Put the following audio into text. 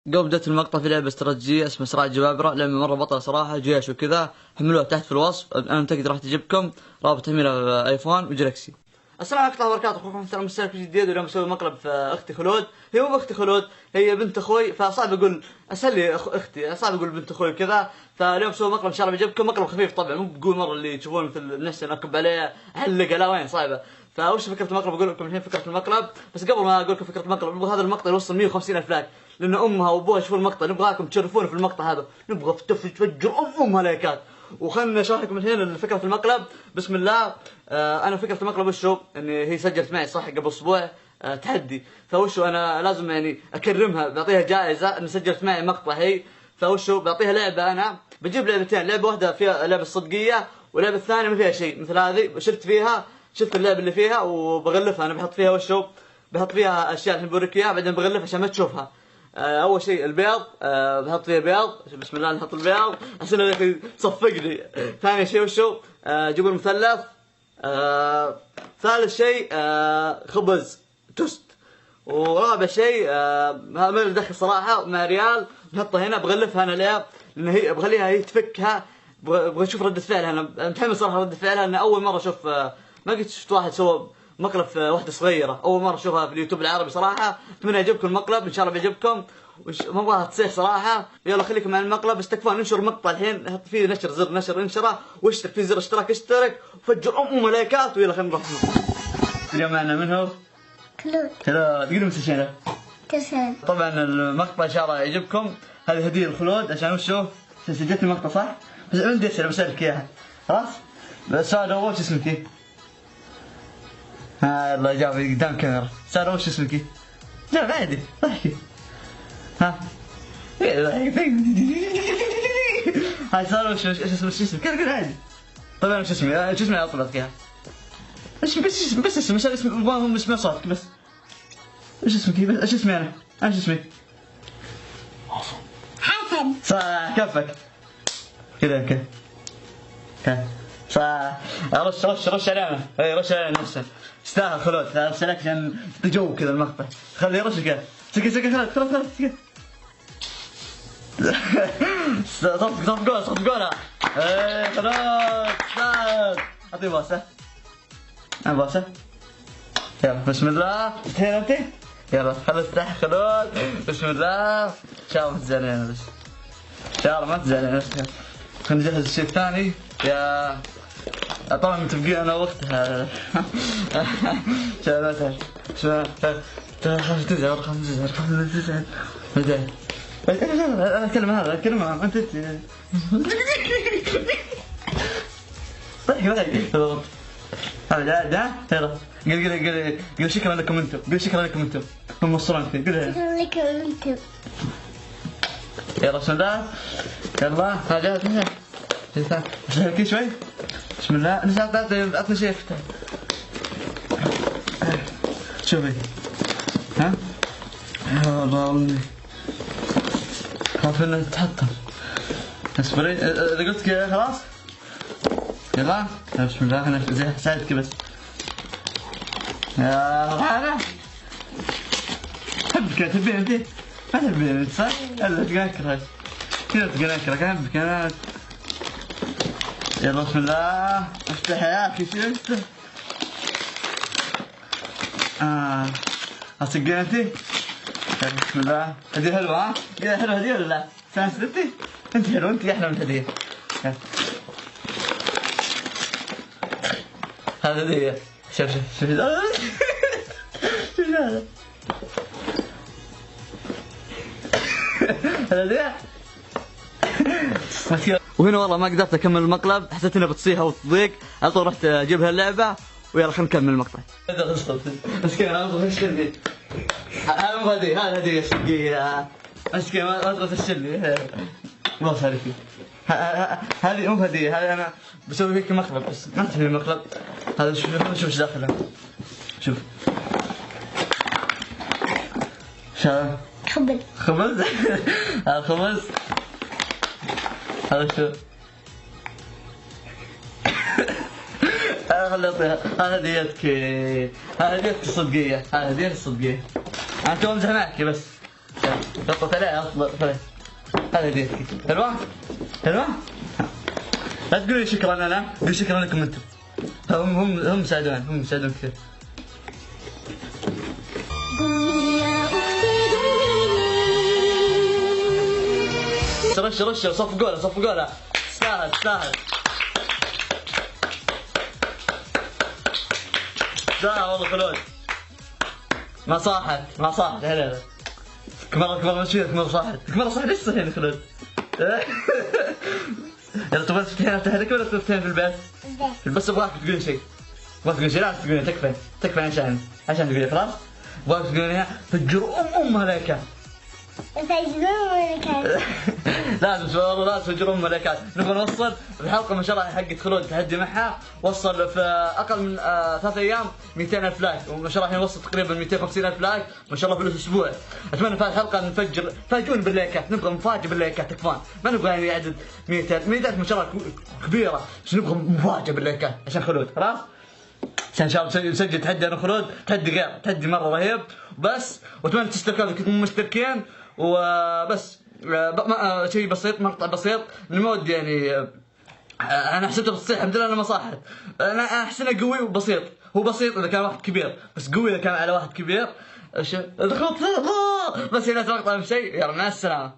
قبل بداية المقطع في لعبة استراتيجية اسمها صراع الجبابرة، لعبة مرة بطلة صراحة، جيش وكذا. حملوها تحت في الوصف، أنا متأكد راح تعجبكم. رابط تحميلها في ايفون وجلاكسي. السلام عليكم ورحمة الله وبركاته، اخوكم محمد سلام مستهلك جديد. واليوم بسوي مقلب في اختي خلود. هي مو اختي خلود، هي بنت اخوي، فصعب اقول اسهل اختي، صعب اقول بنت اخوي وكذا. فاليوم بسوي مقلب ان شاء الله بيعجبكم، مقلب خفيف طبعا، مو بقول مرة اللي تشوفون مثل نفسي نركب عليه علقه، لا وين صعبة. فوش فكرة المقلب؟ بقول لكم الحين فكرة المقلب، بس قبل ما اقول لكم فكرة المقلب نبغى هذا المقطع يوصل 150,000 لايك، لأن أمها وأبوها يشوفون المقطع، نبغاكم تشرفون في المقطع هذا، نبغى تفجر أمها لايكات. وخلنا نشرح لكم الحين الفكرة في المقلب. بسم الله. أنا فكرة المقلب وشو؟ إن هي سجلت معي صح قبل أسبوع تحدي، فوشو أنا لازم يعني أكرمها، بعطيها جائزة إن سجلت معي مقطع هي. فوشو بعطيها لعبة، أنا بجيب لعبتين، لعبة واحدة فيها لعبة الصدقية، ولعبة الثانية ما فيها شيء، مثل هذه شفت فيها، شفت اللعبة اللي فيها وبغلفها. أنا بحط فيها وشو؟ بحط فيها أشياء الحين بوريك إياها، بعدين بغلفها عشان ما تشوفها. اول شيء البيض، بحط فيه بيض، بسم الله نحط البيض عشان يا اخي تصفقني. ثاني شيء وشو؟ جيب المثلث. ثالث شيء خبز توست. ورابع شيء ما له دخل صراحه، مع ريال نحطه هنا، بغلفها انا ليه؟ لان هي بخليها هي تفكها، ابغى اشوف رده فعلها. انا متحمس صراحه رده فعلها، لان اول مره اشوف، ما قد شفت واحد سوى مقلب في واحدة صغيرة، أول مرة أشوفها في اليوتيوب العربي صراحة. أتمنى يعجبكم المقلب، إن شاء الله بيعجبكم. ما أبغاها تصيح صراحة. يلا خليكم مع المقلب، بس تكفون ننشر المقطع الحين، حط فيه نشر، زر نشر انشره، واشترك في زر اشتراك اشترك، وفجر ملايكات. ويلا خلينا نروح. اليوم معنا من هو؟ خلود. تقولوا مسشينه. تسلم. طبعا المقطع إن شاء الله يعجبكم. هذه هدية لخلود عشان وشو؟ سجلت المقطع صح؟ بس عندي أسئلة بسألك إياها. خلاص؟ بس السؤال الأول شو اسمك؟ الله جاب قدام كاميرا. سارة وش اسمك؟ جاب عادي ضحكي. ها هاي سارة وش اسمك؟ كذا عادي. طبعا وش اسمي؟ شو اسمي اطلق اياها؟ بس اسمي عشان اسمك هم اسمي صوتك بس. ايش اسمك؟ بس ايش اسمي انا؟ ايش اسمي؟ حسن. صح كفك. كذا صح. رش علينا، اي رش علينا نفسه. استاهل خلود، رش عليك عشان جو كذا المقطع. خليه يرش كذا. سكت خلاص. صفقونا. اي خلاص. اعطيه باسه. انا باسه. يلا بسم الله. هنا انت؟ يلا خلود افتح خلود. بسم الله. ان شاء الله ما تزعلين بس. ان شاء الله ما تزعلين بس. خلينا نجهز الشيء الثاني. يا طبعا متفقين انا وقتها. شباب تزعل انا اتكلم هذا الكلمة انت طيب هذا يلا قل شكرا لكم انتم، قل شكرا لكم انتم هم وصلون فيه. قل شكرا لكم انتم. يلا بسم الله. يلا هذا جاهز شوي. بسم الله. نسيت عطني شيء افتح. شوفي ها يا الله خاف انه تتحطم. اصبري اذا قلت كذا خلاص. يلا بسم الله. انا زي ساعدك بس. يا هلا حبك تبين انت، ما تبين انت صح؟ يلا تقنكرك كذا تقنكرك، احبك انا. يلا بسم الله. افتح يا اخي شو افتح. اصدقين انت؟ بسم الله. هدية حلوة ها؟ كذا حلوة هدية ولا لا؟ سانسلتي؟ انت حلو، انت احلى من الهدية. هذا هدية. شوف هذا. هذا هدية. وهنا والله ما قدرت اكمل المقلب، حسيت انها بتصيح او تضيق، على طول رحت اجيبها اللعبه. ويلا خلينا نكمل المقطع. بس كذا انا ابغى اشتري. هذا مو هديه، هذا هديه صدقيه. بس كذا ما ابغى اشتري. ما صار فيه. هذه مو هديه، هذه انا بسوي فيك مقلب بس ما تفهم المقلب. هذا شوف ايش داخله. شوف. شو؟ خبز. هذا خبز. هذا شو؟ خلي اعطيها. هذا هديتك، هذا هديتك الصدقية، هذا هديتك الصدقية. انا تو امزح معك بس. قطت عليها اصبر خذ هذا يديك حلوة حلوة. لا تقول لي شكرا انا قول شكرا لكم انتم هم مساعدون كثير. رش صفقوا له تستاهل. لا والله خلود ما صاحت هلا كبر مشيت كبر صاحت ايش صحيح خلود. يلا تبغى تفتحين لك ولا تفتحين في البيت؟ بس ابغاك تقولين شيء لا تقولين تكفى عشان تقولين خلاص. ابغاك تقولين فجر ملائكة لازم والله لازم تفجرون ملائكات. نبغى نوصل الحلقة ما شاء الله حقت خلود تحدي معها وصل في أقل من 3 أيام 200,000 لايك وما شاء الله الحين وصل تقريبا 250,000 لايك ما شاء الله في الأسبوع. أتمنى في الحلقة نفجر فاجئون باللايكات. نبغى مفاجأة باللايكات تكفون ما نبغى يعني عدد 100,000 ما شاء الله كبيرة بس نبغى مفاجأة باللايكات عشان خلود خلاص. عشان شباب نسجل تحدي انا خلود تحدي مره رهيب بس. واتمنى تشتركوا اذا كنتم مشتركين وبس. شيء بسيط مقطع بسيط المود يعني انا حسيته بتصيح الحمد لله انا ما صاحت. انا احسنه قوي وبسيط. هو بسيط اذا كان واحد كبير بس قوي اذا كان على واحد كبير. بس هنا مقطع بشيء. يلا مع السلامه.